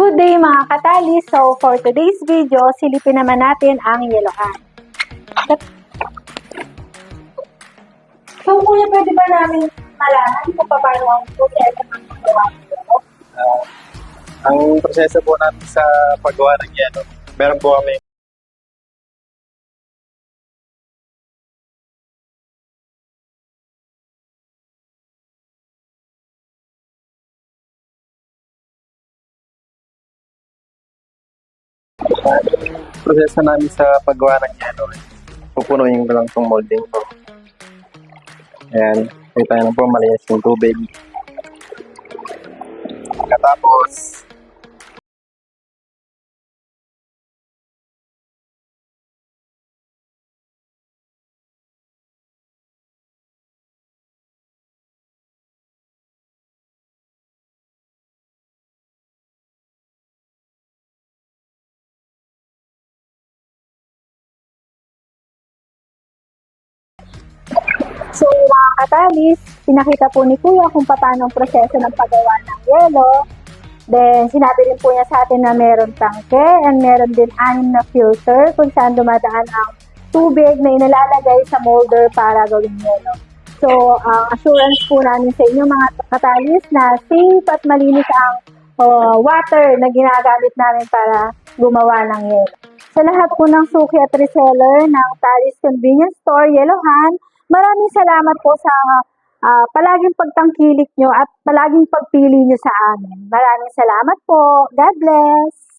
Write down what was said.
Good day mga katali! So for today's video, silipin naman natin ang yelohan. So kuya, pwede ba namin malaman kung paano ang proseso ng paggawa ng yelo? Ang proseso po natin sa paggawa ng yelo, meron po kami proseso namin sa paggawa ng yelo. Pupunuin ko lang itong molding ko. Ayan, kita nyo po, malinis yung tubig. Katapos, So mga katalis, pinakita po ni kuya kung paano ang proseso ng paggawa ng yelo. Then sinabi rin po niya sa atin na meron tangke and meron din 6 na filter kung saan dumadaan ang tubig na inalalagay sa molder para gawing yelo. So assurance po namin sa inyo mga katalis na safe at malinis ang water na ginagamit namin para gumawa ng yelo. Sa lahat po ng suki at reseller ng Talis Convenience Store Yelohan, maraming salamat po sa palaging pagtangkilik nyo at palaging pagpili nyo sa amin. Maraming salamat po. God bless!